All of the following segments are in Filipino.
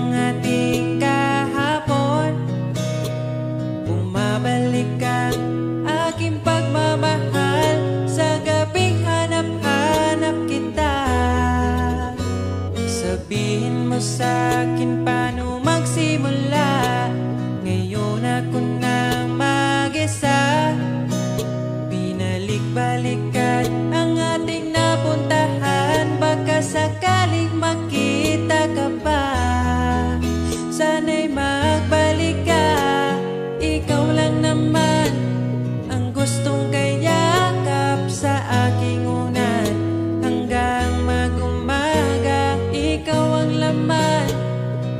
ng ating kahapon. Bumabalik ang aking pagmamahal sa gabing hanap-hanap kita. Sabihin mo sa'kin paano magsimula. Ngayon ako na mag-isa. Binalik-balikan ang ating napuntahan. Baka sakaling makita ka pa. Sana'y magbalik ka. Ikaw lang naman ang gustong kayakap sa aking unan. Hanggang mag-umaga, ikaw ang laman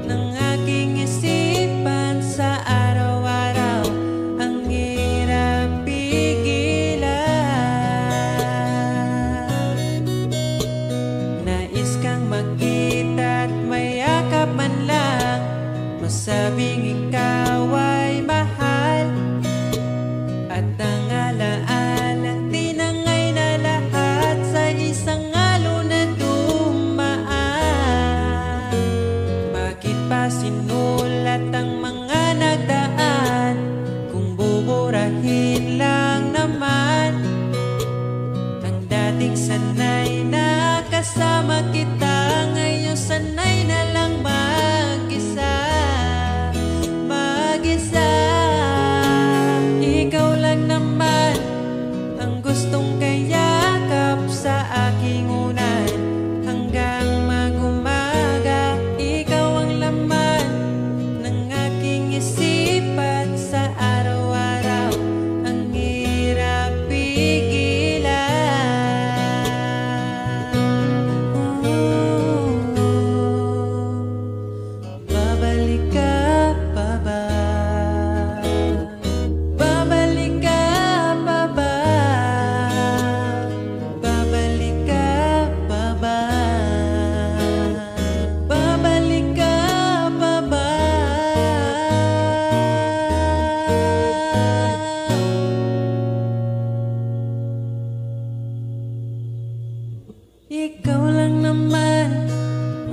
ng aking isipan sa araw-araw. Ang hirap pigilan. Nais kang makita at mayakap man lang. Masabing ikaw ay mahal. At ang alaala tinangay na lahat sa isang alon na dumaan. Bakit pa sinulat ang mga nagdaan kung buburahin lang naman ang dating sanay na kasama kita? Ngayon sanay na lang mag-isa. Mag-isa. Ikaw lang naman ang gustong kayakap sa aking unan. Hanggang mag-umaga, ikaw ang laman ng aking isipan sa araw-araw. Ang hirap pigilan. Babalik ka pa ba? Babalik ka pa ba? Babalik ka pa ba? Babalik ka pa ba? Ikaw lang naman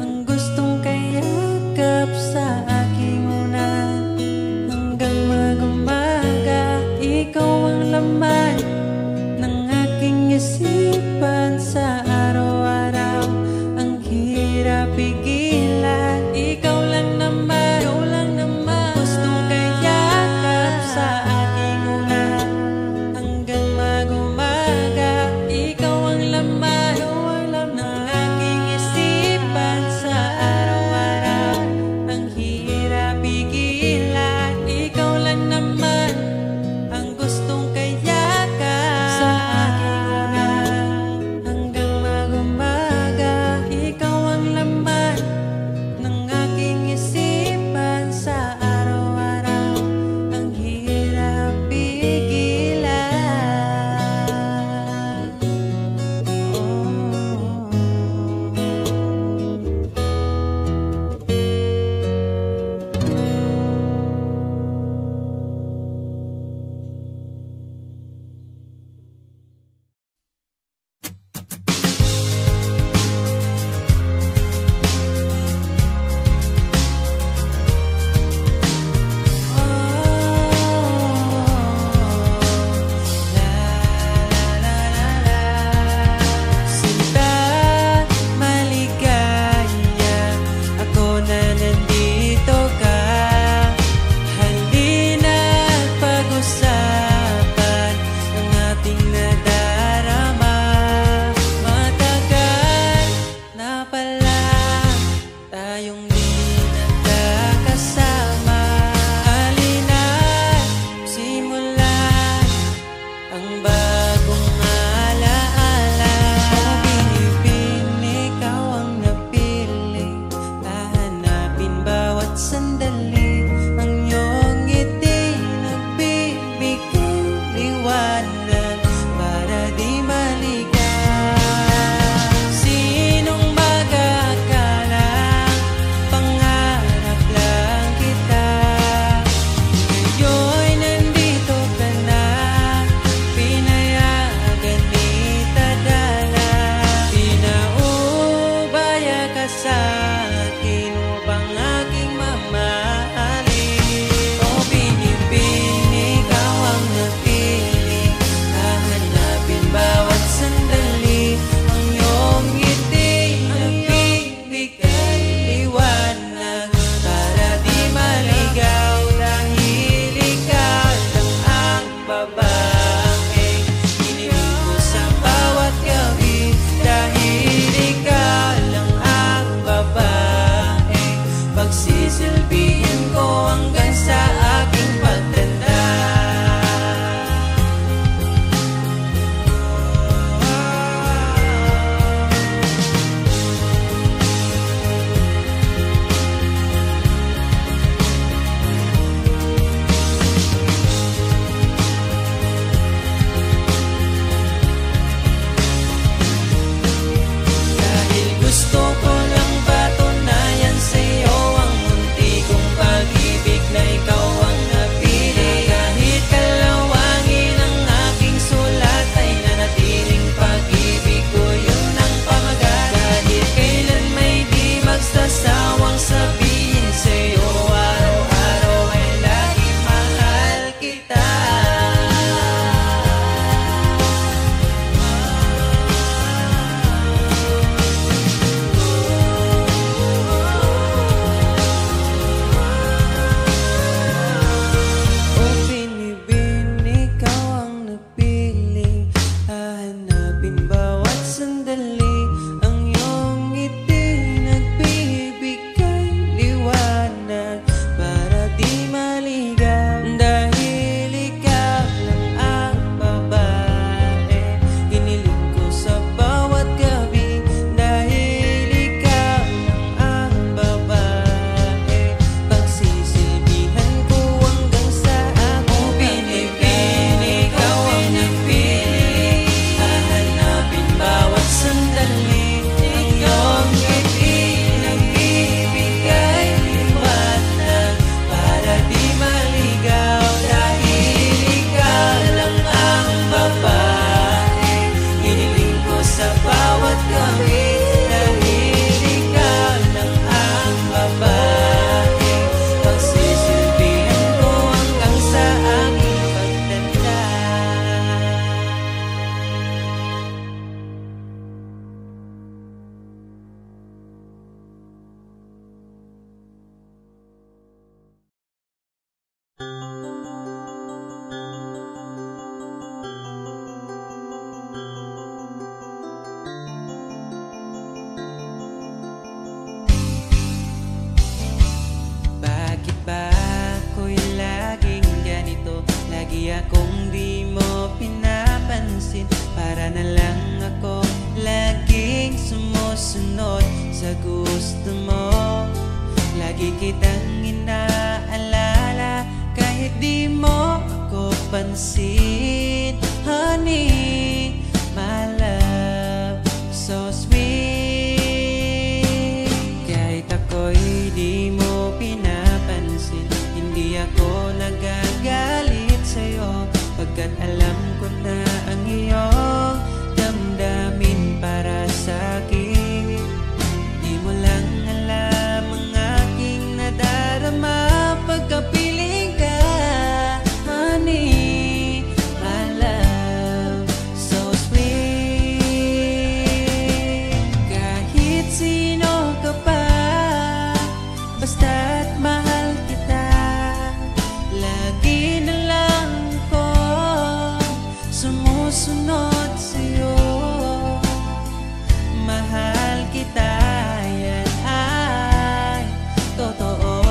ang gustong kayakap sa aking unan. Hanggang mag-umaga, ikaw ang laman ng aking isipan sa araw-araw. Ang hirap pigilan. Ikaw lang naman gustong kayakap sa aking unan. Hanggang mag-umaga, ikaw ang laman ng aking isipan sa araw-araw. Ang hirap pigilan. Ikaw lang naman ang gustong kayakap sa aking unan. Hanggang mag-umaga, ikaw ang laman ng aking isipan sa araw-araw. Ang hirap pigilan. Sinta maligaya, ako na nandito ka. Halina't pag-usapan ang ating nadarama. Matagal na pala tayong di nagkakasama. Halina't simulan ang bagong alaala. Binibining ikaw ang napili, hahanapin bawat sandali. Ang iyong ngiti nagbibigay liwanag para di maligaw. Sinong mag-aakalang pangarap lang kita? Ngayon'y nandito ka na, pinayagan itadala. Pinaubaya ka sa akin upang aking pagsisilbihan ko hanggang sa aking pagtanda. Dahil gusto ko lang patunayan sa'yo ang munti kong pag-ibig na ikaw ang napili. Kahit kalawangin ang aking sulat ay nanatiling pag-ibig ko, yun ang pamagat. Kahit kailan may di magsasawang sabihin sa'yo, araw-araw ay laging mahal kita. O binibin, ikaw ang napiling hahanapin bawat sandali. Ang iyong ngiti nagbibigay liwanag para di maligaw. Dahil ikaw lang ang babae hiniling ko sa bawat gabi. Dahil ikaw lang ang babae pagsisilbihan ko hanggang sa ako. O binibin, ikaw ang napili hahanapin bawat sandali. Ang iyong ngiti nagbibigay liwanag para di maligaw. Dahil ikaw lang ang babae hiniling ko sa bawat gabi. Dahil ikaw lang ang babae pagsisilbihan ko hanggang sa aking pagtanda. Bakit ba ako'y laging ganito? Lagi akong di mo pinapansin. Para na lang ako laging sumusunod sa gusto mo. Lagi kitang inaalala kahit di mo ako pansin. Honey, my love, so sweet. Kahit ako'y di mo pinapansin, hindi ako nagagalit sa'yo, pagkat alam ko na ang iyong damdamin para sa'kin. Di mo lang alam ang aking nadarama pagkapiling ka. Honey, my love, so sweet. Kahit sino ka pa, basta't mahal kita. Lagi na lang ko sumusunod sa'yo. Mahal kita, yan ay totoo.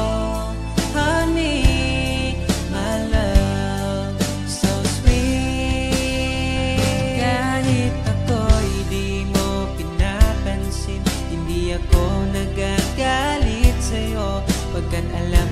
Honey, my love, so sweet. Kahit ako'y di mo pinapansin, hindi ako nagagalit sa'yo, pagkat alam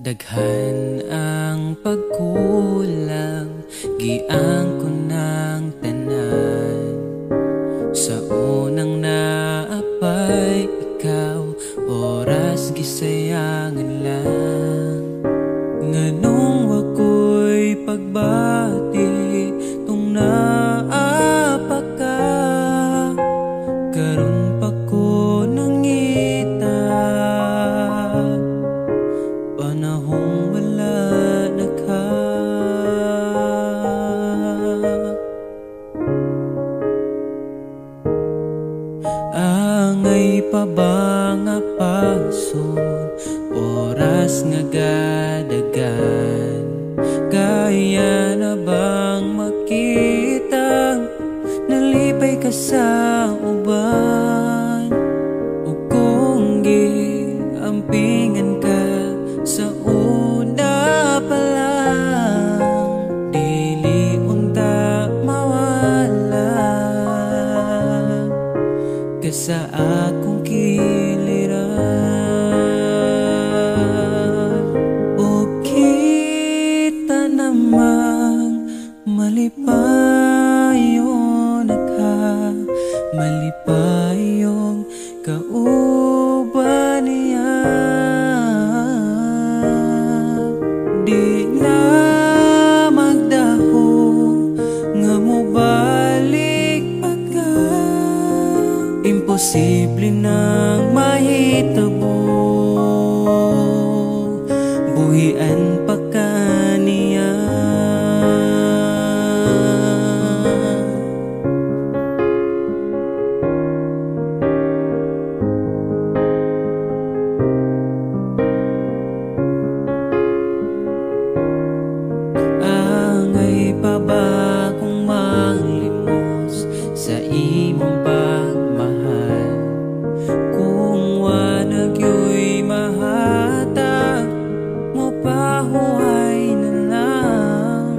Daghan ang pagkulang, giang ko ng tanan. Sa unang naapay ikaw, oras gisayangan lang. Nganong wako'y pagbati, tung naapa ka. Karon pa ko nangita, panahong wala na ka. Angay pa ba nga pason, oras nga gadagan. Kaya na bang makita, nalipay ka sa uban. O kung giampingan ka sa una pa lang, dili unta mawala ka sa akong kiliran. O kita namang malipayon ka, malipayong kauban niya. Di na magdaho nga mobalik pa ka, imposible nang mahitabo, buhian pa ka niya. Angay pa ba kung manglimos sa imong pagmahal, kung wanag yo'y mahatag mo pahuway na lang.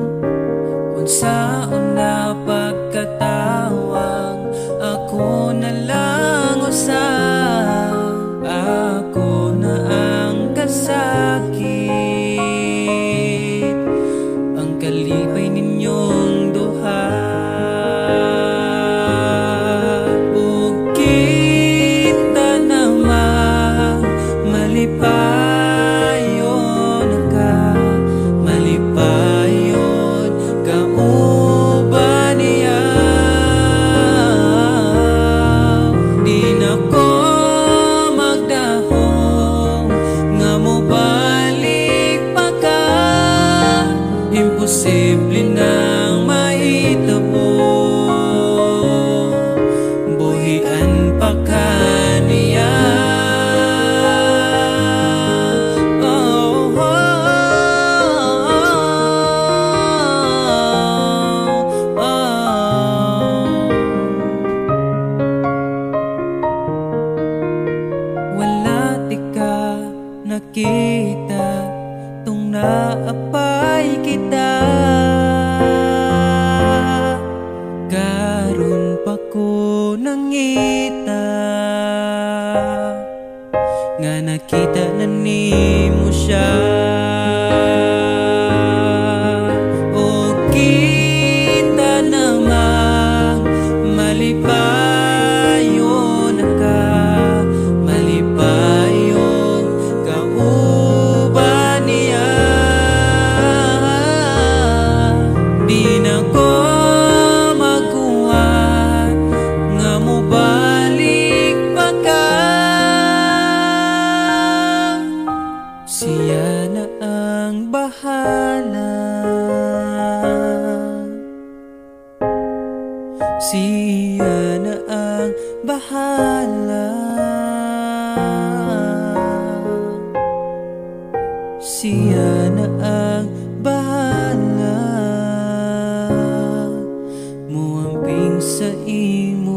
Unsaon na pagkatawang ako na lang usab, ako na ang kasakit, ang kalipay ninyong duha. O kita namang malipayon ka, malipayon kauban niya. Di na ko magdahong nga mobalik pa ka, imposible nang mahitabo, buhian pa ka niya. Oh, oh, oh, oh. Wala di ka nakita, tung naapay kita. Karon pa ko nangita, nga nakita na nimo siya. O kita namang malipayon ka, malipayong kauban niya. Di na ko makuha nga mobalik pa ka, siya na ang bahala, siya na ang bahala, siya na ang bahala, muamping sa imo.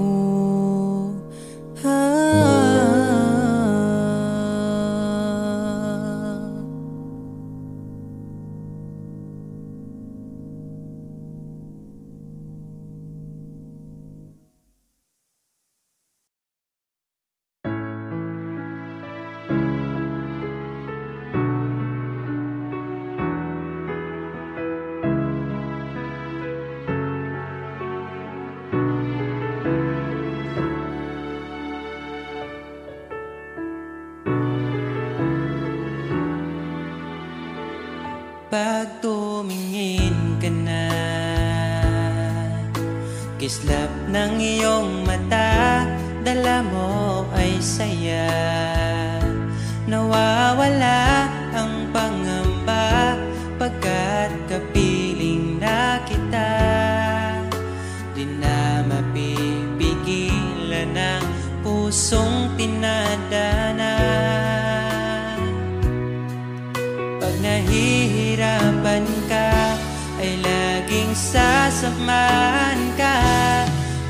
ng iyong mata, dala mo ay saya. Nawawala ang pangamba pagkat kapiling na kita. Di na mapipigilan ng pusong tinadana. Pag nahihirapan ka ay laging sasamahan ka.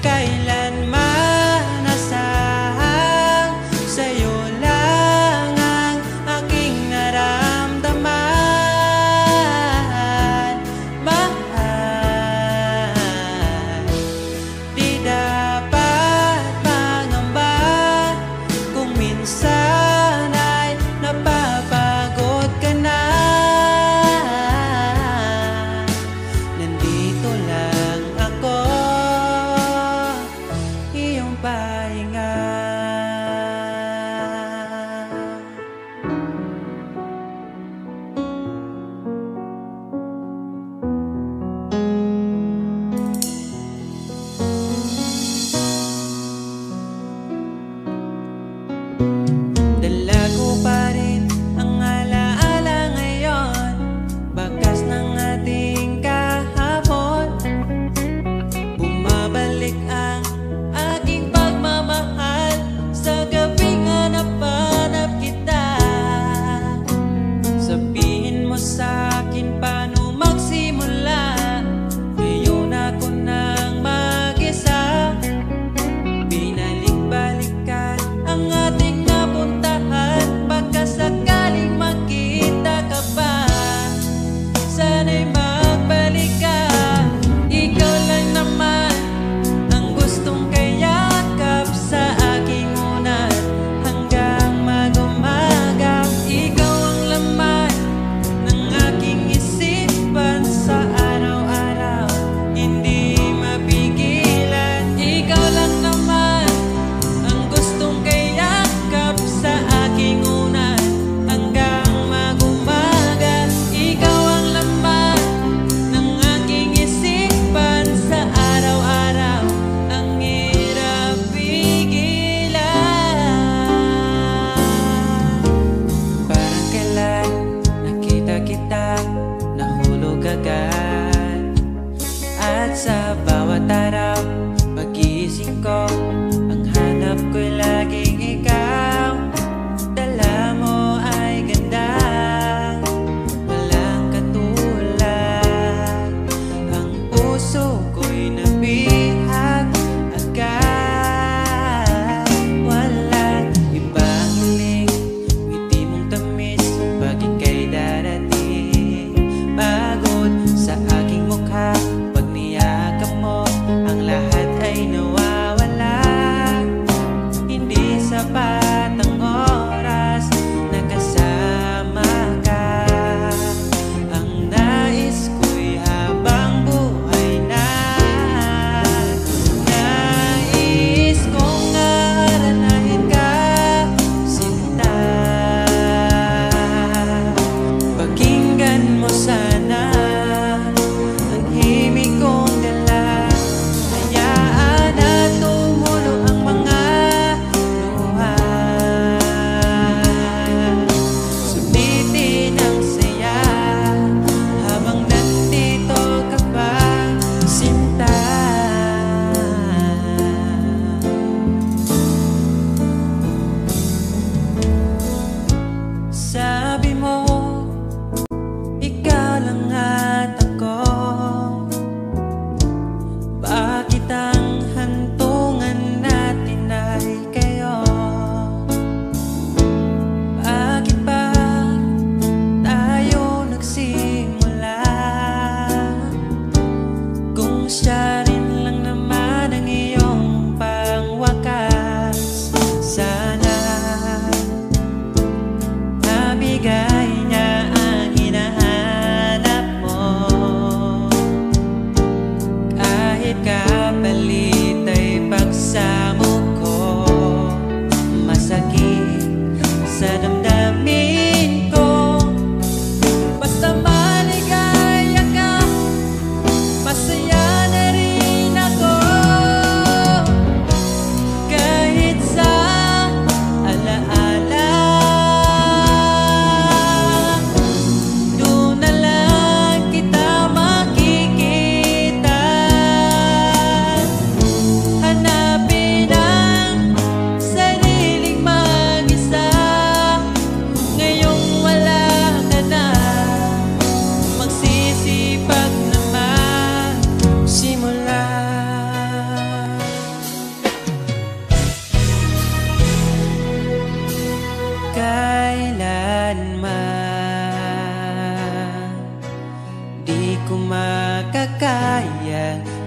Kailanman asahang sa'yo lang ang aking naramdaman. Mahal, di dapat mangamba kung minsan ay napapagod ka na. Nandito lang ako, iyong pahinga. Dala ko pa rin ang alaala ngayon, bakas ng ating kahapon. Bumabalik ang aking pagmamahal sa gabing hanap-hanap kita. Sabihin mo sa'kin paano magsimula, ngayon ako nang mag-isa. Binalik-balikan ang ating napuntahan,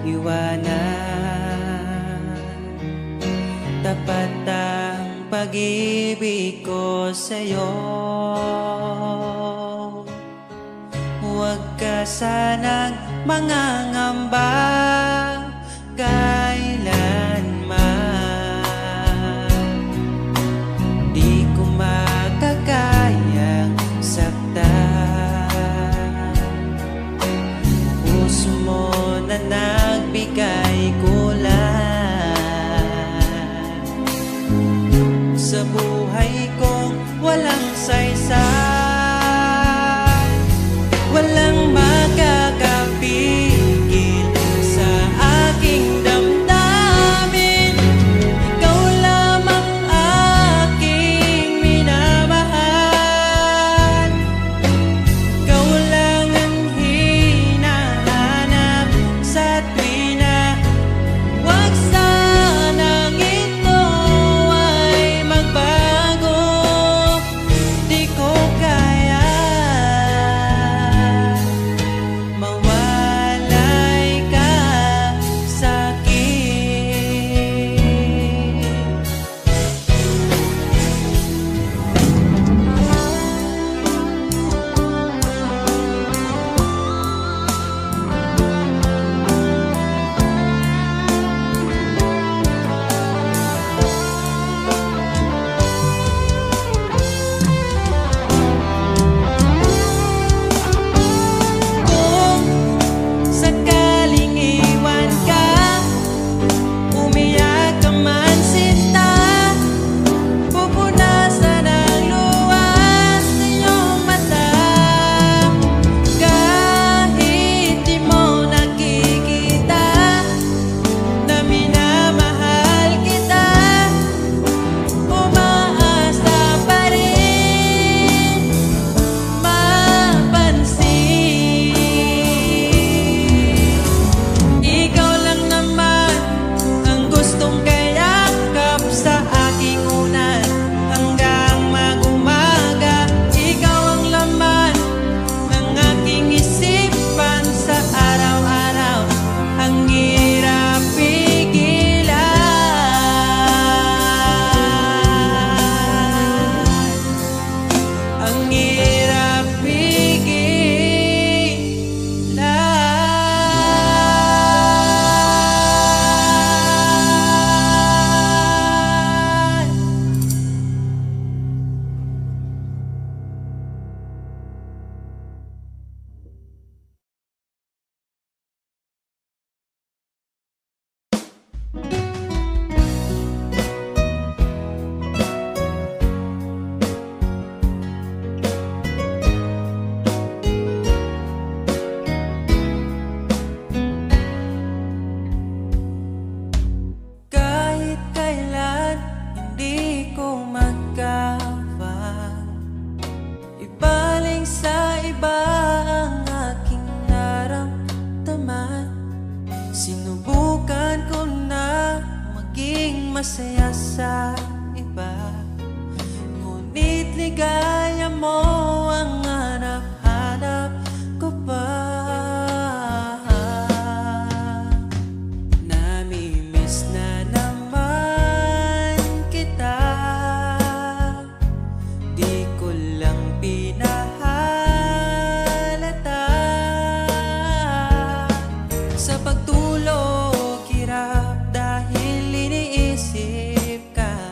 iwanan. Tapat ang pag-ibig ko sa'yo, huwag ka sanang mangangamba kailanman. Di ko makakayang saktan puso mo na nagbigay kulan sa buhay kong walang saysay. Walang makakapigil sa aking damdamin. Ikaw lamang aking minamahal. Ikaw lang ang hinahanap sa tuwina. Huwag sanang ito ay magbago. Di ko kaya mawalay ka sa'kin. Kung sakaling iwan ka, umiyak ka man sinta, pupunasan ang luwas sa iyong mata. Kahit di mo nakikita na minamahal kita, umaasa pa rin mapansin. Ikaw lang naman ang gustong kayakap sa aking unan hanggang mag-umaga. Ikaw ang laman ng aking isipan sa araw-araw. Ang hirap pigilan, ang hirap pigilan. Kahit kailan hindi ko magkawang ibaling sa iba ang aking naramdaman. Sinubukan ko na maging masaya sa iba, ngunit ligaya mo ang hanap-hanap ko pa. Namimiss na naman kita, di ko lang pinahalata. Sa pagtulog hirap dahil iniisip ka.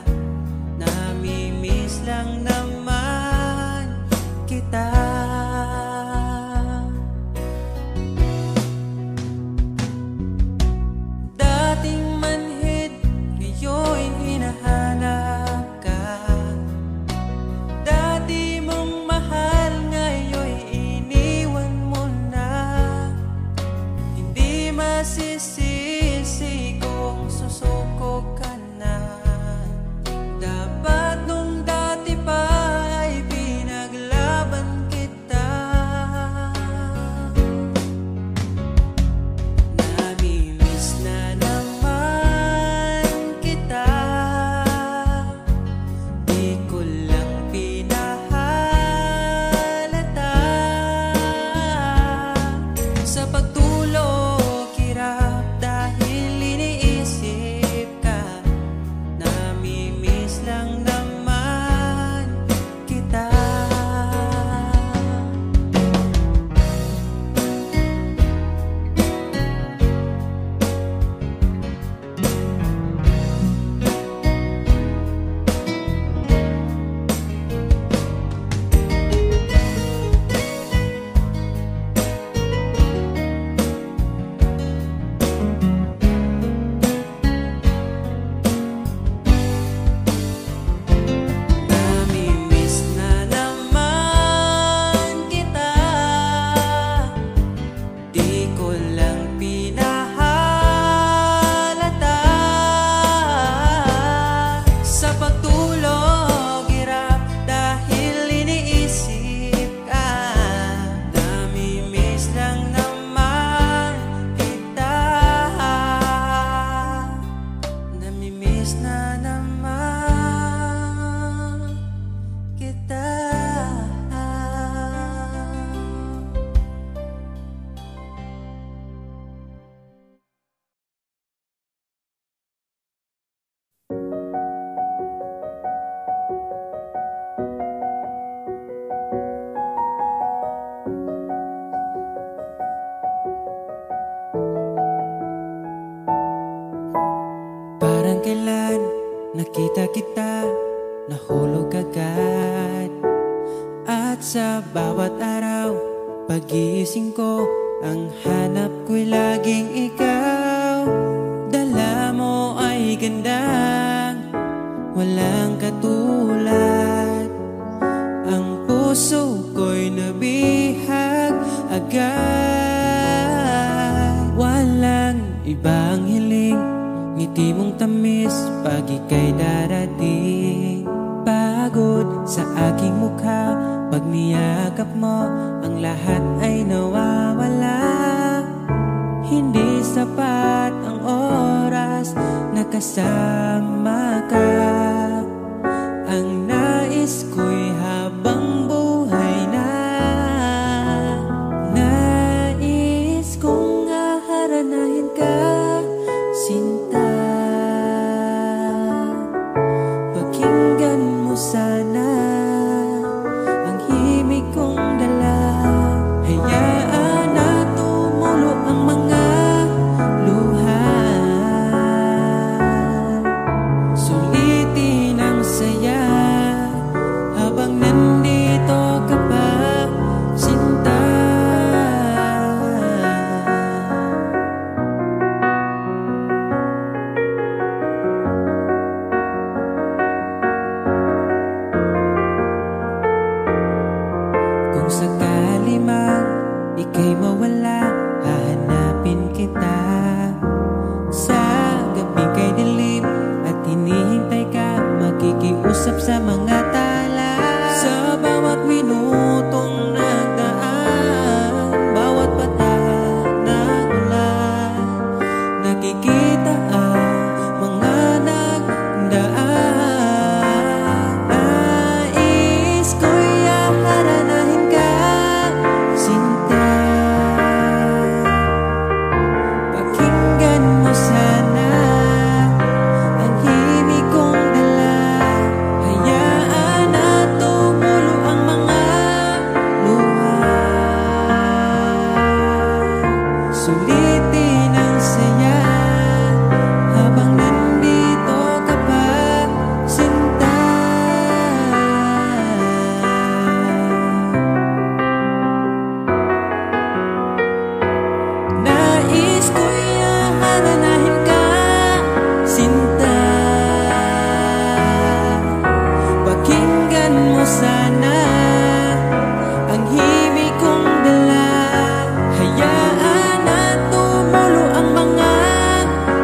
Namimiss lang naman kita. sana makita. Parang kailan nakita kita, nahulog agad. At sa bawat araw, pagising ko, ang hanap ko'y laging ikaw. Dala mo ay gandang walang katulad. Ang puso ko'y nabihag agad. Walang ibang hiling, ngiti mong tamis pag ika'y darating. Pagod sa aking mukha, pag niyakap mo, ang lahat ay nawawala. Hindi sapat ang oras na kasama ka. Ang nais ko'y habang buhay na. Nais kong aharanahin ka, sinta. Pakinggan mo sana ang himig kong dala. Hayaan na tumulo ang mga luha. Sulitin ang saya habang nandito ka pa, sinta. Kung sakali mang ika'y mawala, hahanapin kita. Sa gabing kay dilim at hinihintay ka, makikiusap sa mga tala. Sa bawat minutong nagdaan, bawat bata ng ulan, nakikita ang mga nagdaan. Nais ko'y aharanahin ka, sinta. Pakinggan mo sana ang himig kong dala. Hayaan na tumulo ang mga luha. Sulitin ang saya habang nandito ka pa, sinta. Nais ko'y aharanahin ka, sinta. Pakinggan mo sana ang himig kong dala. Hayaan na tumulo ang mga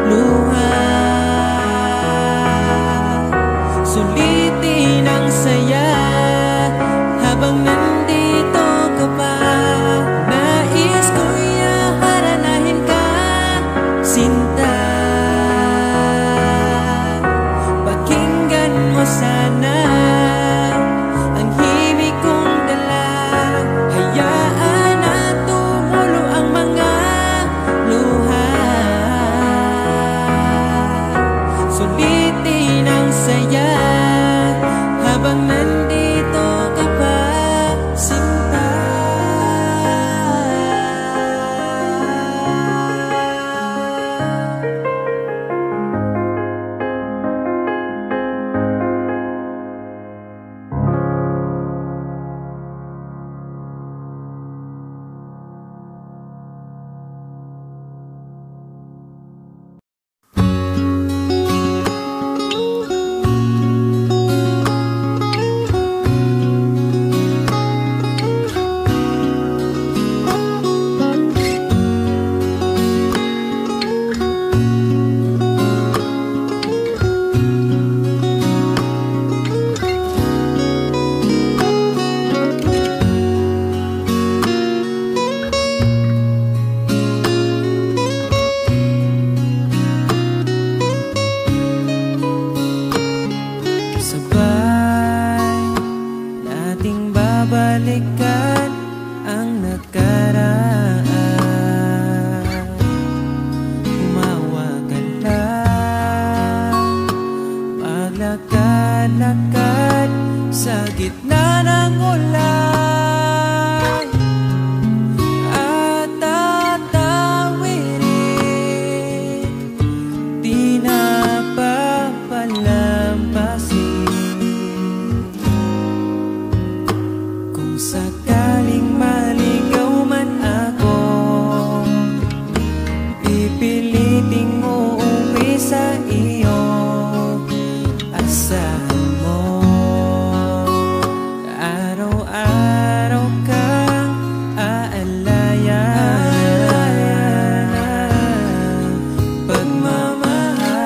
luha. Sulitin ang saya habang nandito ka pa. Nais ko'y aharanahin ka, sinta. Pakinggan mo sana ang himig kong dala. Hayaan na tumulo ang mga luha. Sulitin ang saya Lakad-lakad sa gitna ng ulan at tatawirin, di na papalampasin. Kung sakaling maligaw man ako, pipiliting uuwi sa iyo. Asahan mo, araw-araw kang aalayan. Pagmamahal,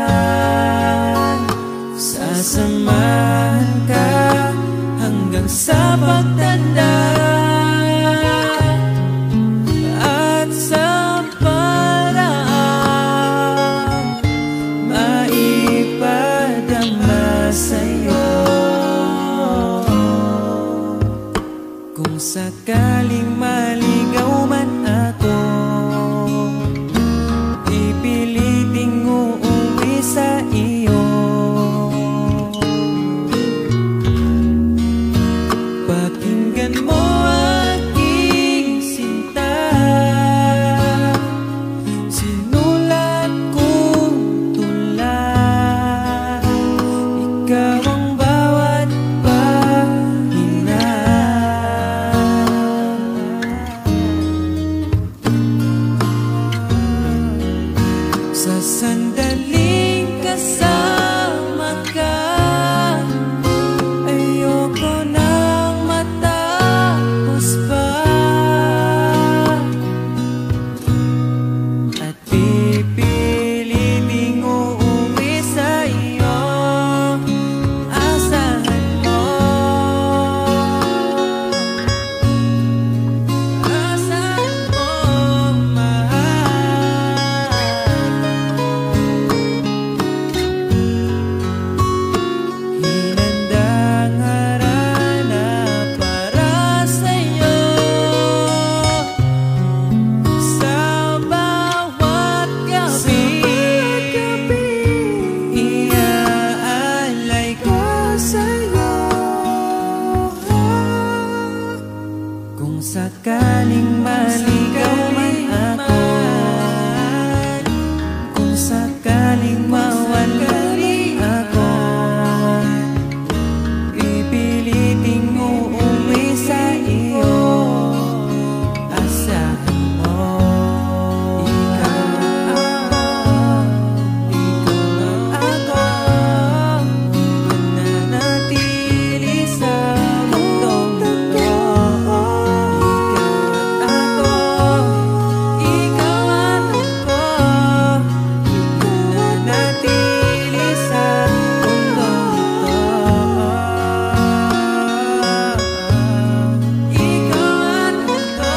sasamahan ka hanggang sa pagtanda at sa paraan maipadama sa'yo. Kung sakaling maligaw man ako, pipiliting uuwi sa iyo. Pakinggan mo aking sinta, sinulat kong tula. Ikaw ang bawat pahina. Sa sandaling kasama ka, ayoko nang matapos pa. At pipiliting uuwi sa iyo. Asahan mo, asahan mo, mahal. Hinandang harana para sa'yo. Sa bawat gabi, iaalay ko sa'yo. Kung sakaling maligaw man ako, kung sakaling mawala man ako, pipiliting uuwi sa iyo. Asahan mo, ikaw ako, mananatili sa mundong ito. Ikaw at ako, mananatili sa mundong ito. Ikaw at ako.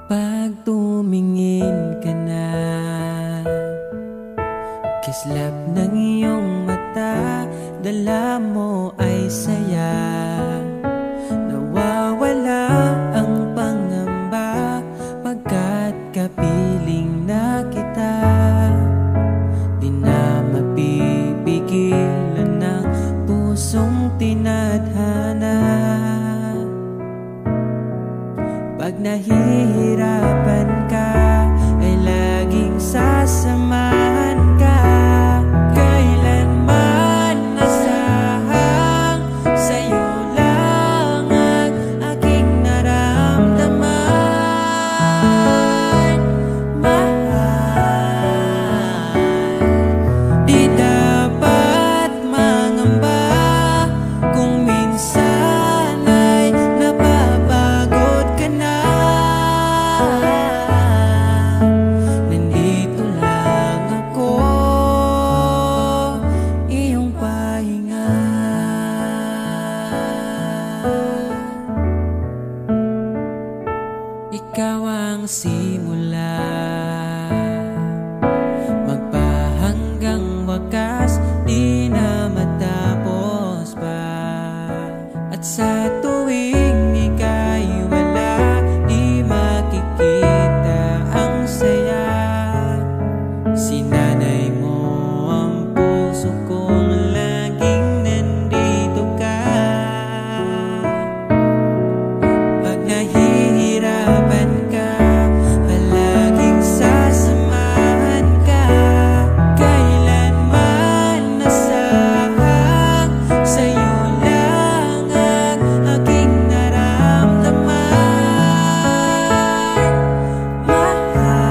Pag tumingin ka na, kislap ng iyong mata, dala mo ay saya. Nawawala ang pangamba pagkat kapiling na kita. Di na mapipigilan ng pusong tinadhana. Pag nahihirapan ka, ay laging sasamahan ka. Kailanman nasahang sa'yo lang ang aking naramdaman. Mahal, di dapat mangamba kung minsan Sa tuwing ika'y wala, di makikita ang saya. Sinanay mo ang puso kong laging nandito ka. Pag nahihirapan ka, palaging sasamahan ka. Kailanman nasahang sa'yo lang ang aking naramdaman. Mahal,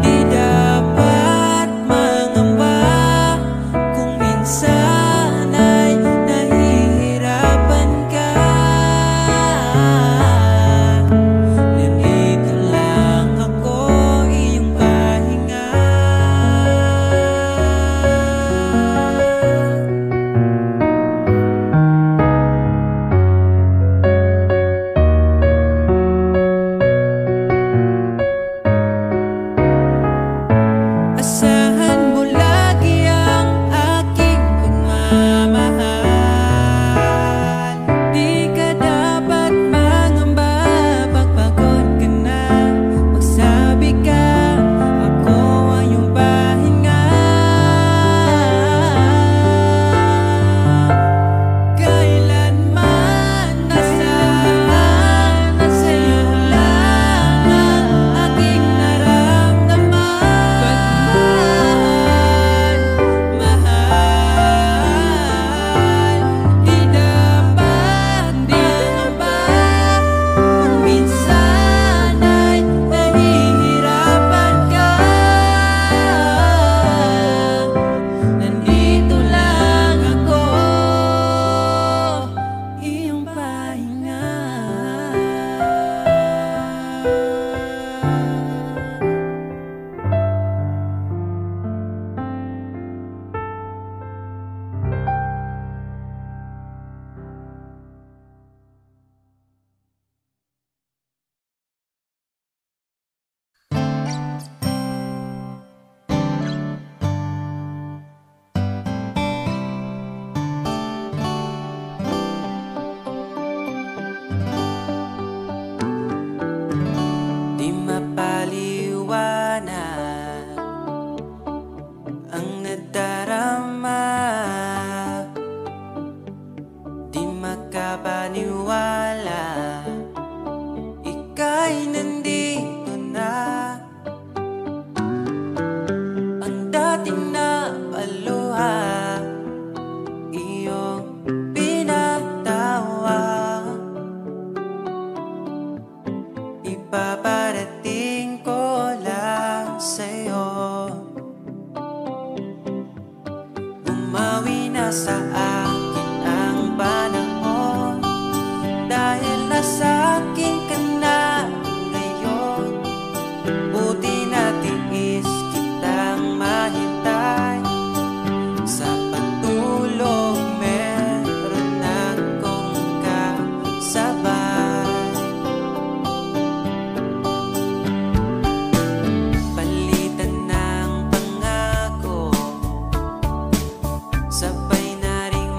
di dapat mangamba kung minsan ay nahihirapan ka. Nandito lang ako, iyong pahinga. Asahan mo lagi ang aking pagmamahal. Di ka dapat mangamba, pagpagod ka na, magsabi ka, ako ang iyong pahinga. Kailanman nasaan na sa'yo lang ang aking naramdaman. Mahal, di dapat mangamba kung minsan ay nahihirapan ka. Nandito lang ako, iyong pahinga. Di mapaliwanag ang nadarama, di makapaniwala, ika'y nandito na. Ang dating napaluha, iyong pinatawa. Ipaparating ko lang sa'yo, bumawi na sa akin ang panahon, dahil nasa akin ka na ngayon. Buti na tiis kitang mahintay, sa pagtulog meron akong kasabay. Palitan ng pangako, sabay na ring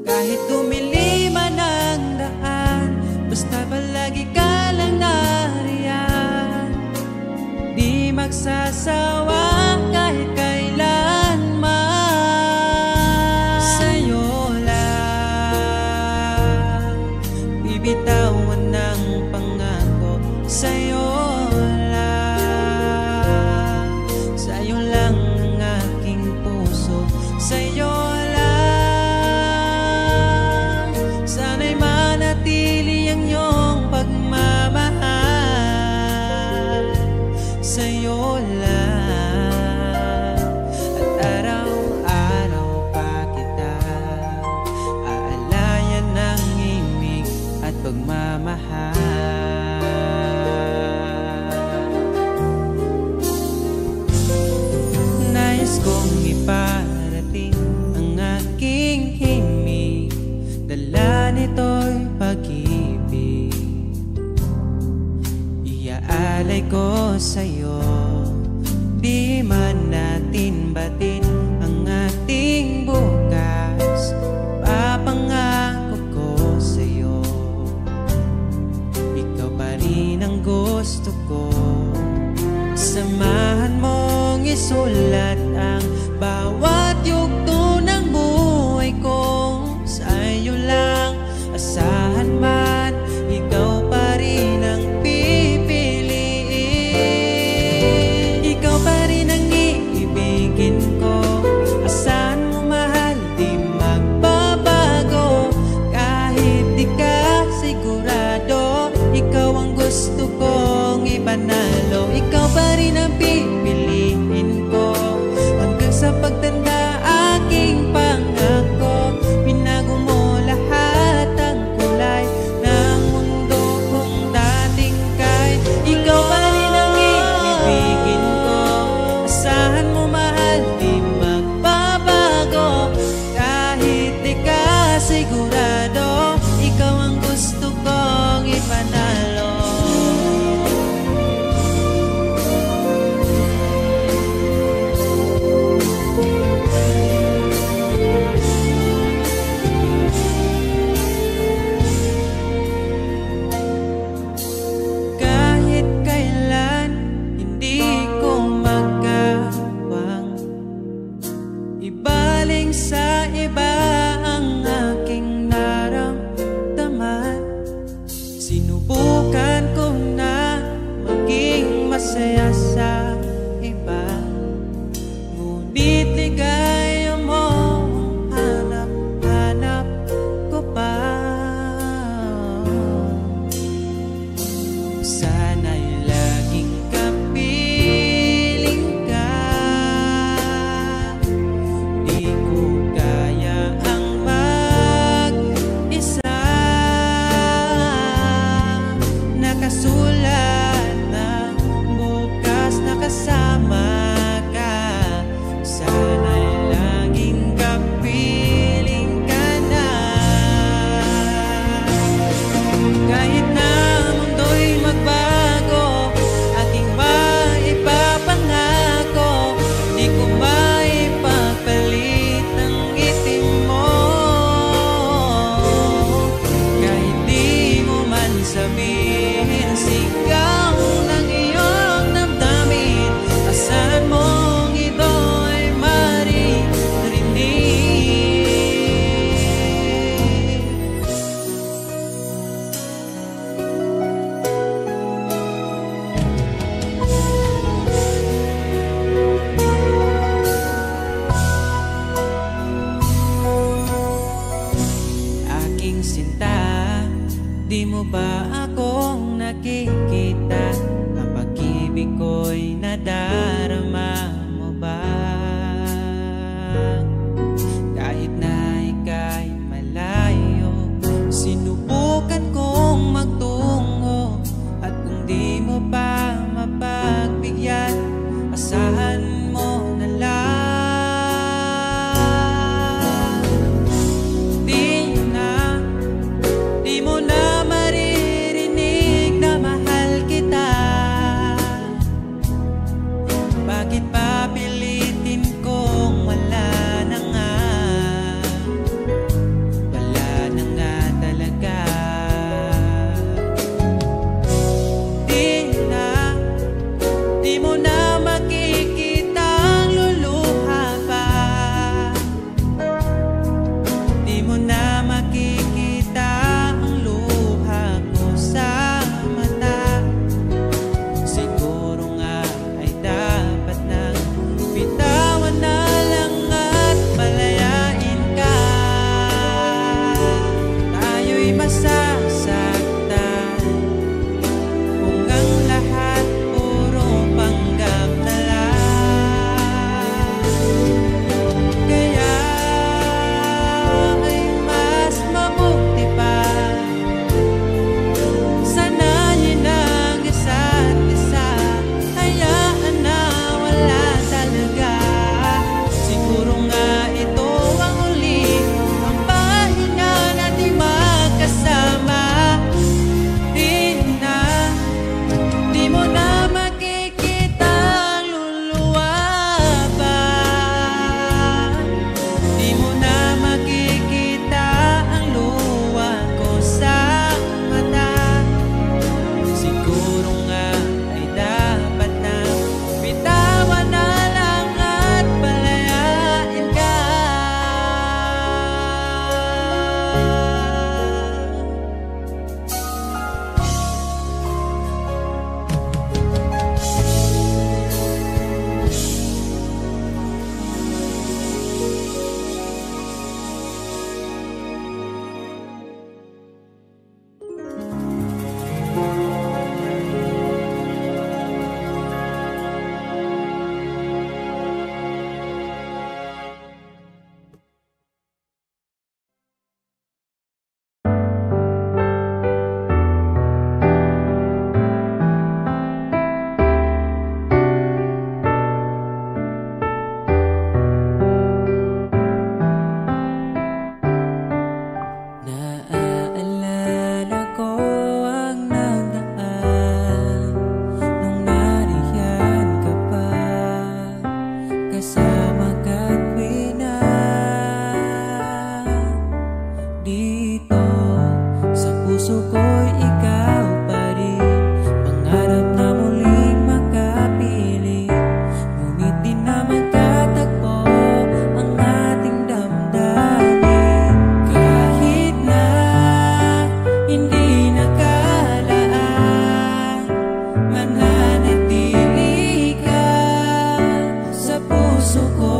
Kahit dumili man ang daan, basta palagi ka lang nariyan. Di magsasawa kahit kailanman. Sa'yo lang bibitawan ng pangako. Sa'yo lang, sa'yo lang ang aking puso. Sa'yo lang, sana'y manatili ang iyong pagmamahal. Sa'yo lang, at araw-araw pa kita aalayan ng imig at pagmamahal. Nais kong iparating ang aking himig, dala nito'y pag-ibig. Iaalay ko sa'yo, di man natin batin ang ating bukas. Papangako ko sa'yo, ikaw pa rin ang gusto ko. Samahan mong isulat ang bawat yugto ng buhay ko. Sa'yo lang, asahan man, ikaw pa rin ang pipiliin. Ikaw pa rin ang iibigin ko. Asahan mo mahal, di magbabago. Kahit di ka sigurado, ikaw ang gusto kong ipanalo. Ikaw pa rin ang pipiliin ko hanggang sa pagtanda aking pangako. Binago mo lahat ang kulay ng mundo kung dating kay. Ikaw pa rin ang iibigin ko. Asahan mo mahal, di magbabago. Kahit di ka sigurado, ikaw ang gusto kong ipanalo. Kahit kailan hindi ko magawang ibaling sa iba ang aking naramdaman. Sinubukan ko na maging masaya sa iba, ngunit ligaya mo hanap-hanap ko pa. Sana'y laging kapiling ka. Di ko kaya ang mag-isa. Nakasulat na bukas na kasama ka. Sana'y laging kapiling ka na. Kahit na mundo'y magbago, aking maipapangako, di ko maipagpalit ang itim mo. Kahit di mo man sabihin, sigaw ng iyong damdamin. Asahan mong ito ay maririnig. Aking sinta, di mo ba akong nakikita? Ang pag-ibig ko'y nadarama mo ba? Kahit na ika'y malayo, sinubukan kong magtungo. At kung di mo pa mapagbigyan, asahan mo na lang. Di mo na maririnig na mahal kita. Dito sa puso ko'y ikaw pa rin. Pangarap na muling makapiling, ngunit di na magkatagpo ang ating damdamin. Kahit na hindi nakalaan, mananatili ka sa puso ko.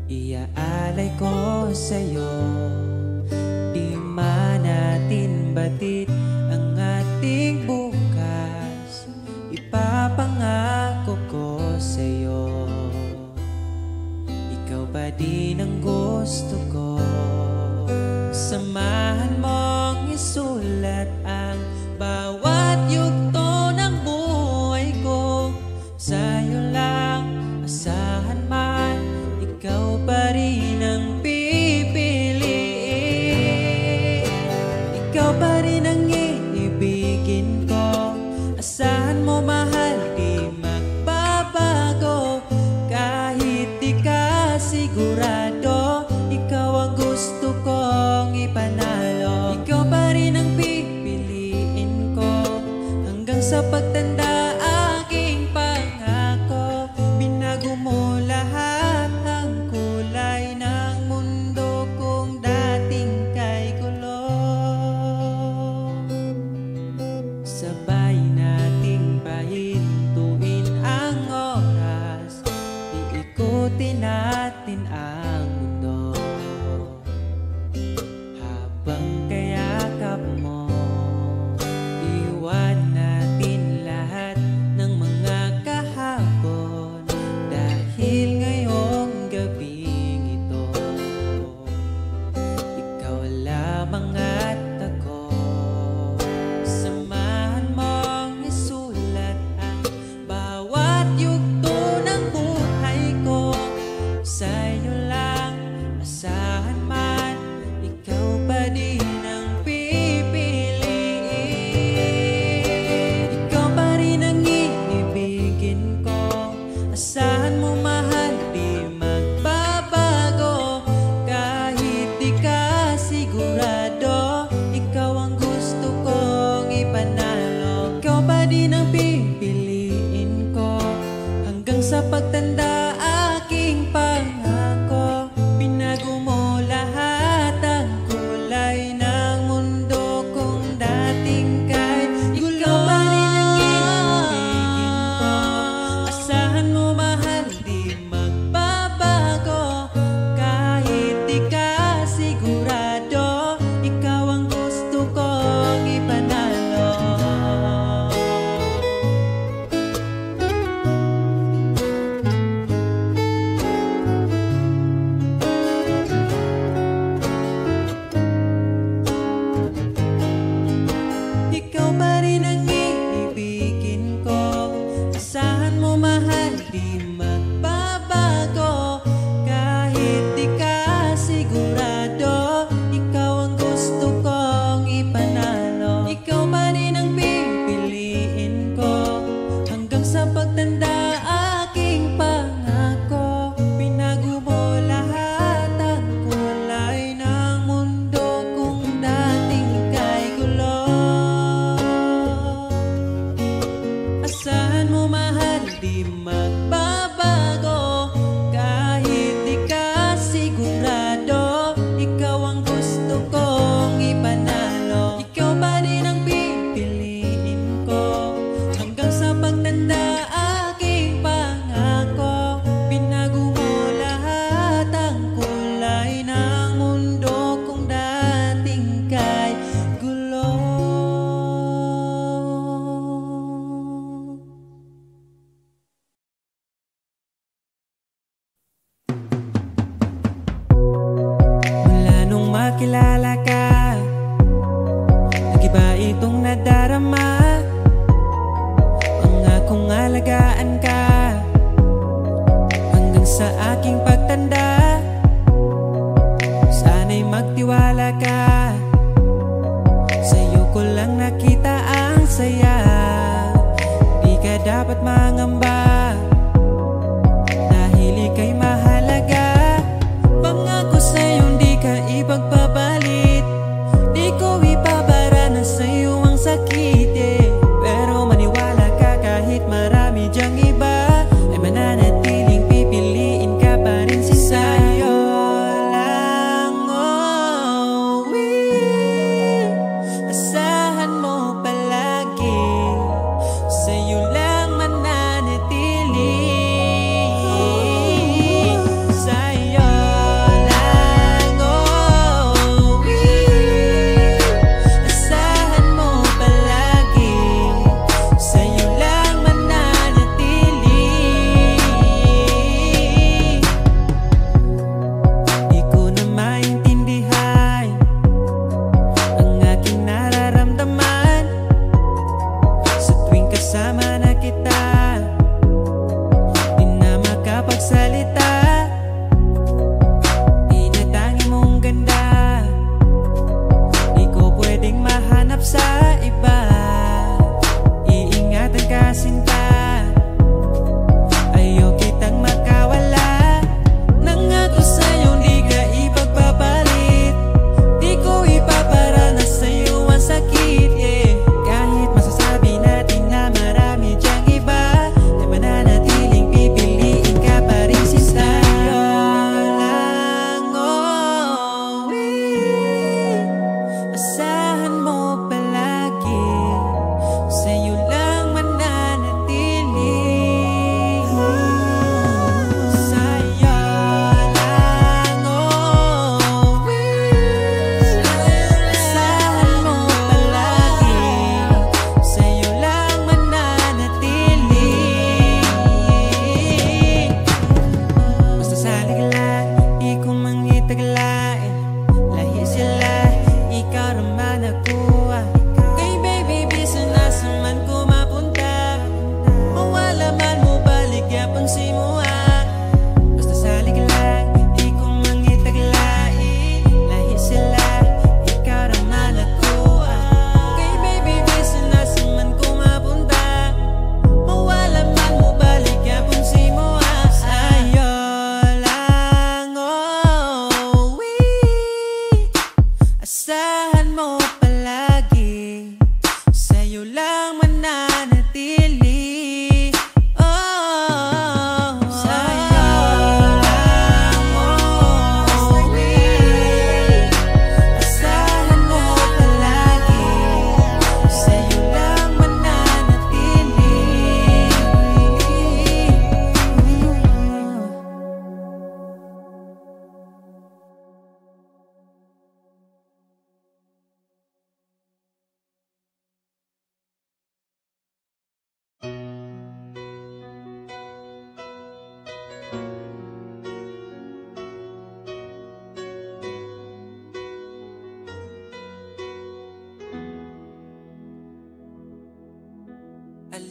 Iaalay ko sa'yo, di man natin batid ang ating bukas. Ipapangako ko sa'yo, ikaw pa din ang gusto ko. Samahan mong isulat ang bawat yugto ng buhay ko. Sa'yo lang asahan man, ikaw pa rin ang pipiliin. Ikaw pa rin ang iibigin ko. Asahan mo mahal, di magbabago. Kahit di ka sigurado, ikaw ang gusto kong ipanalo. Ikaw pa rin ang pipiliin ko hanggang sa pagtanda. Aking pangako, binago mo lahat ang kulay ng mundo kung dating kay gulo. Sabay nating pahintuin ang oras, iikutin natin ang mundo. Habang kayakap mo, iwan natin lahat ng mga kahapon. Dahil ngayong gabing ito, ikaw lamang at ako. Samahan mong isulat ang bawat yugto ng buhay ko. Sa'yo lang asahan man, ikaw pa din ang pipiliin. Ikaw pa rin ang iibigin ko. Asahan mo mahal, di magbabago. Kahit di ka sigurado, ikaw ang gusto kong ipanalo. Ikaw pa din ang pipiliin ko hanggang sa pagtanda. Aking pangako,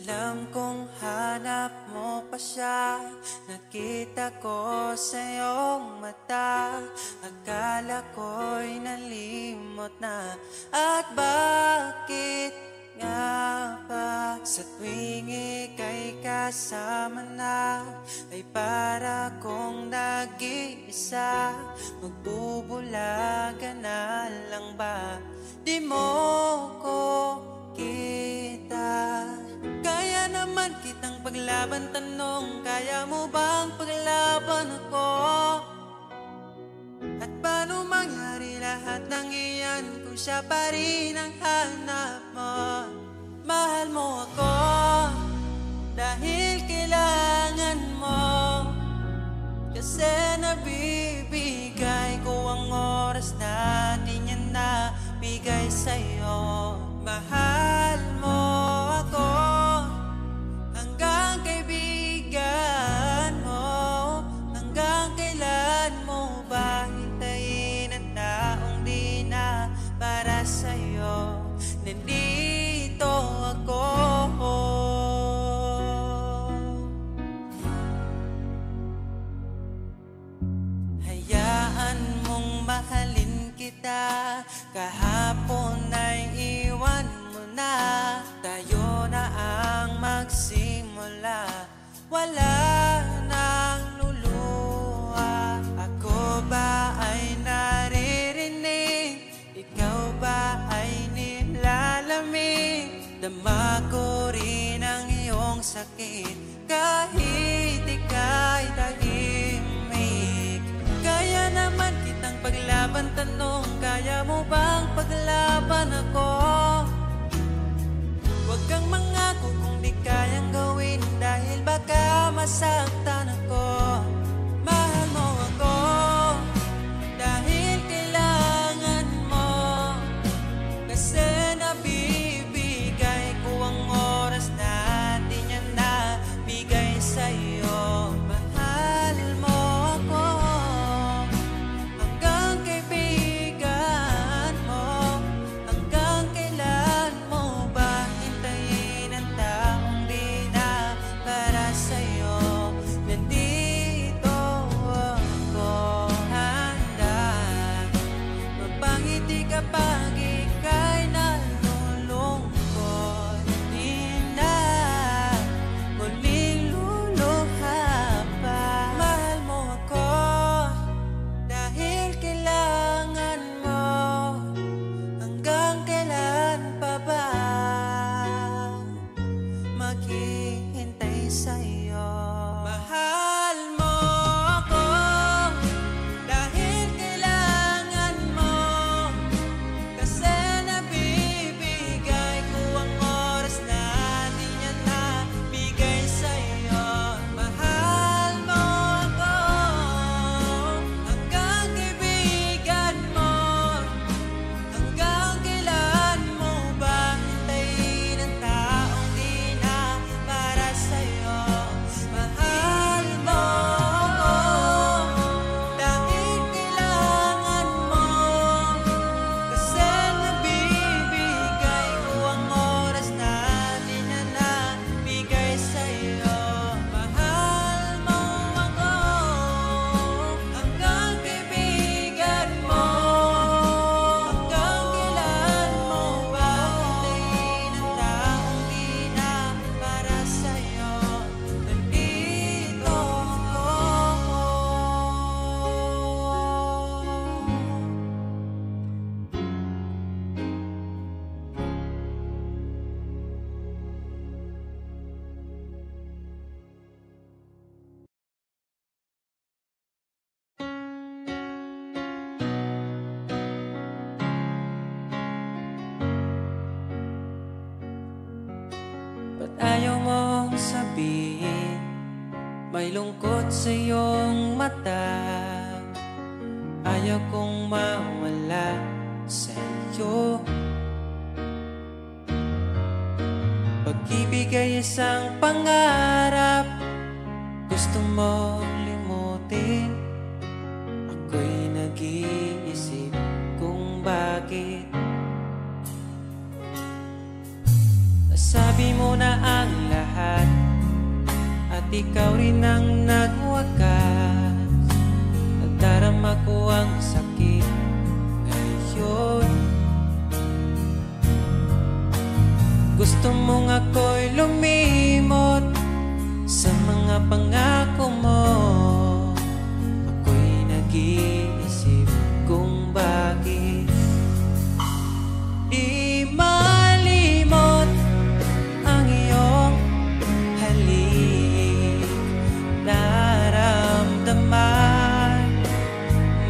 Alam kong hanap mo pa siya, nakita ko sa iyong mata. Akala ko'y nalimot na, at bakit nga ba sa tuwing ika'y kasama na, ay para kong nag-iisa? Magbubulaga na lang ba? Di mo ko kita. Kaya naman kitang paglaban, tanong, kaya mo bang paglaban ako? At paano mangyari lahat ng iyan kung siya pa rin ang hanap mo? Mahal mo ako dahil kailangan mo, kasi nabibigay ko ang oras na di niya nabigay sa'yo. Mahal mo ako hanggang kaibigan mo. Hanggang kailan mo ba hintayin ang taong di na para sa'yo? Nandito ako. Hayaan mong mahalin kita, kahapon ay iwan mo na. Tayo na ang magsimula, wala nang luluha. Ako ba ay naririnig? Ikaw ba ay nilalamig? Dama ko rin ang iyong sakit kahit ika'y tahimik. Kaya naman kitang paglaban, tanong, kaya mo bang paglaban ako? Huwag kang mangako kung di kayang gawin, dahil baka masaktan ako. Mahal mo ako dahil kailangan mo, kasi nabibigay ko ang oras na di niya nabigay sa'yo. Mahal mo ako hanggang kaibigan mo. Hanggang kailan mo ba hintayin ang taong di na para sa'yo? Nandito ako, handa mapangiti kapag ika'y nalulungkot. Di na muling luluha pa. Mahal mo ako dahil kailangan mo. Hanggang kailan pa ba maghihintay sa'yo? Mahal mo ako dahil kailangan mo, kasi nabibigay ko ang oras na di niya nabigay sa'yo. Mahal mo ako hanggang kaibigan mo. Hanggang kailan mo ba hintayin ang taong di na para sa'yo? Mahal mo ako dahil kailangan mo, kasi nabibigay ko ang oras na di na nabigay sa'yo. Mahal mo ako hanggang kaibigan mo. Hanggang kailan mo ba hintayin ang taong di na para sa'yo? Nandito ako. Ba't ayaw mong sabihin? May lungkot sa iyong mata. Ayaw kong mawala sa iyo. Pag-ibig ay isang pangarap, gusto mo limutin. Ako'y nag-iisip kung bakit Sabi mo na ang lahat At ikaw rin ang nagwakas, nadarama ko ang sakit ngayon. Gusto mong ako'y lumimot sa mga pangako mo. Ako'y nag-iisip kung bakit di malimot ang iyong halik. Naramdaman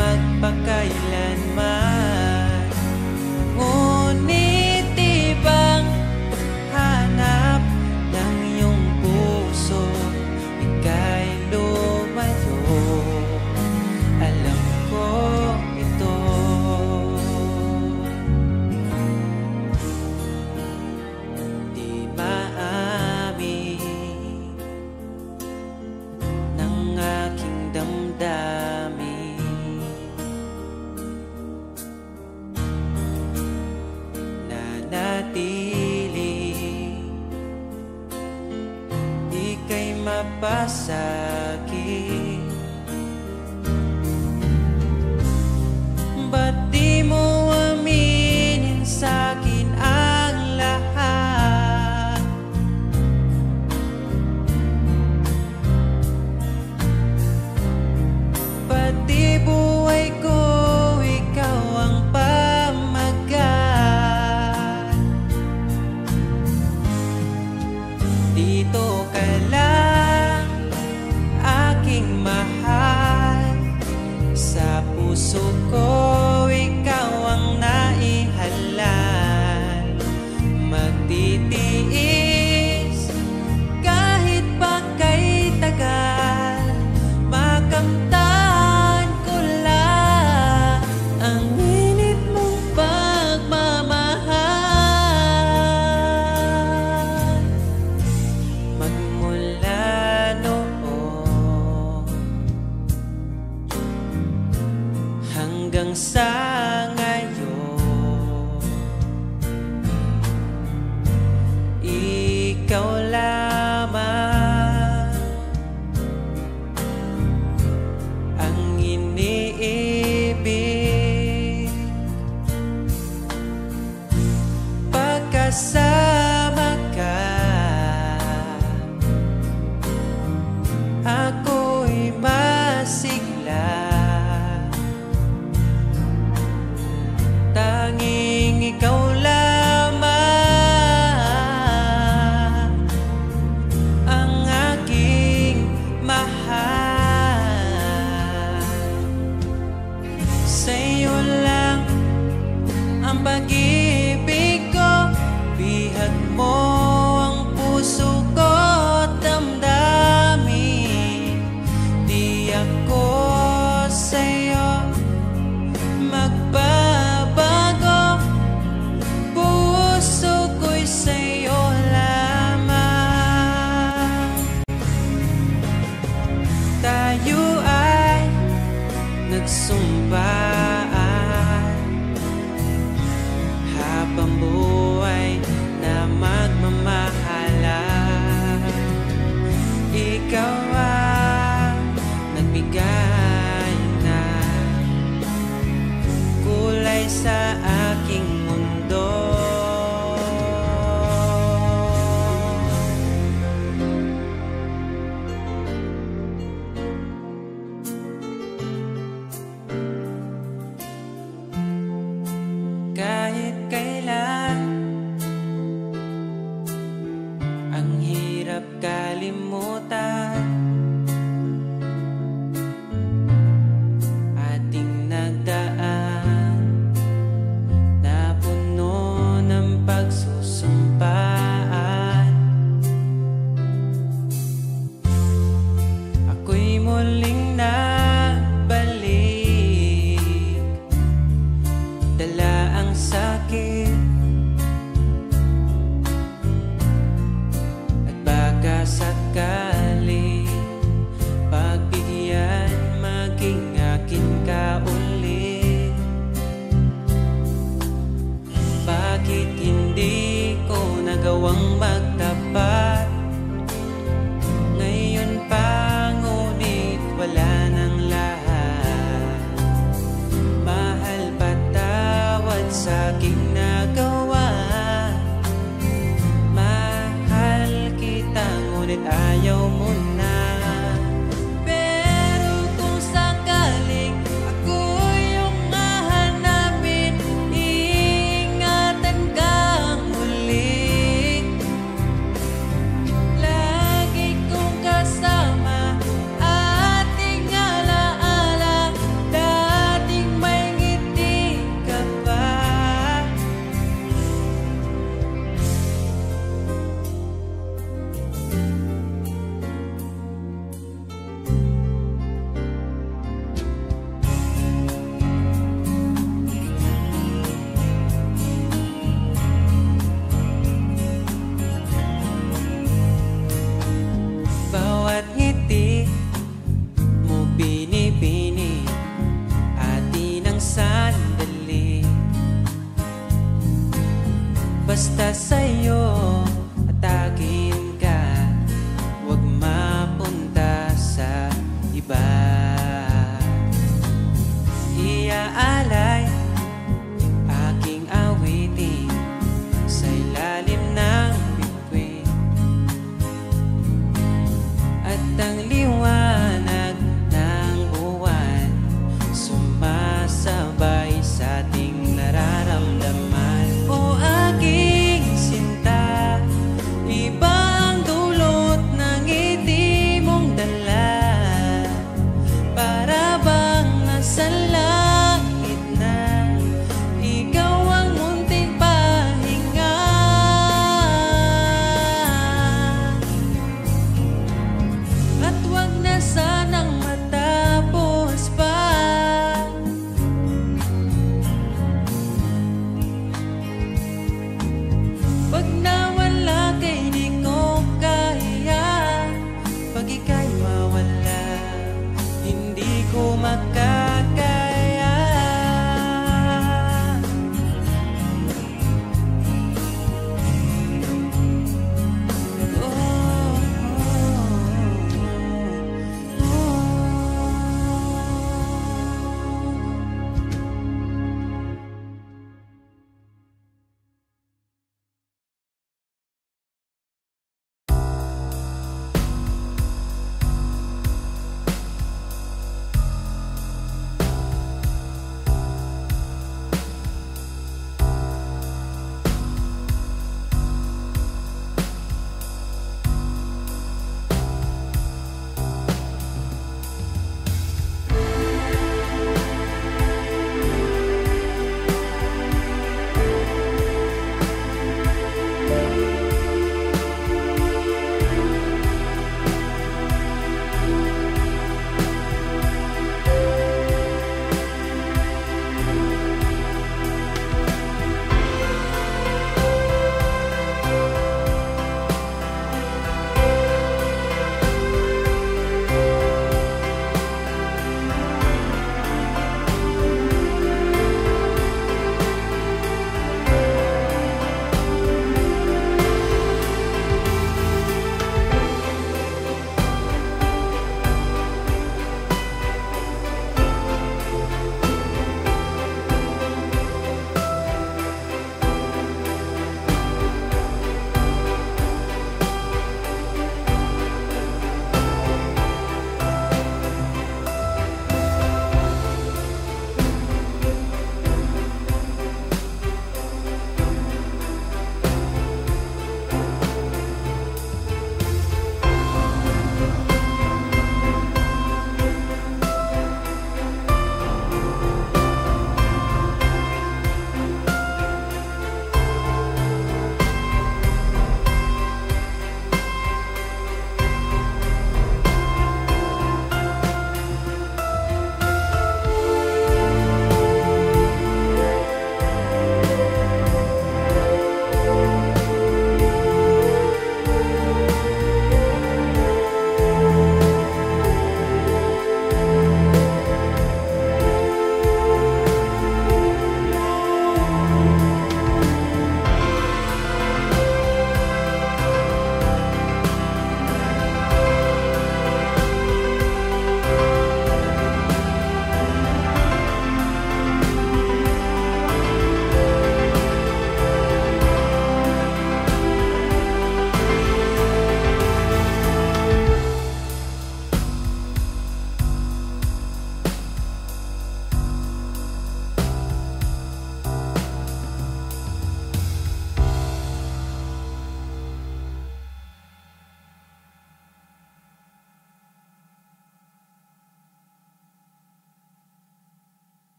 magpakailanman, ngunit ibang hanap ng iyong puso. Ika'y lumayo, alam ko ito. Di maamin ng aking damdamin, nanatili ika'y mapasakit. Ba't di mo aminin sa'kin ang lahat? Pati buhay ko, ikaw ang pamagat. Dito ka lang, aking mahal. Sa puso ko, ikaw ang naihalal. Magtitiis kahit pa kay tagal, makamtan ko lang ang init mong pagmamahal. Magmula noon hanggang sa ngayon, ikaw lamang ang iniibig. Pagkasama ka, ako'y masigla. Tanging ikaw lamang ang aking mahal. Sa'yo lang ang pag-ibig ko, bihag mo ang puso ko at damdamin. Di ako sa'yo magbabago, puso ko'y sa'yo lamang. Tayo ay nagsumpaan habang buhay na magmamahalan. Ikaw ang nagbigay ng kulay sa aking mundo. Kahit kailan aking nagawa. Mahal kita ngunit ayaw mo na. Pero kung sakaling ako yung hahanapin, iingatan kang muli. Lagi kong kasama ating alaala, dating may ngiti ka pa. Bawat ngiti mo binibini, atin ang sandali. Basta sa'yo at akin ka, huwag mapunta sa iba. Iaala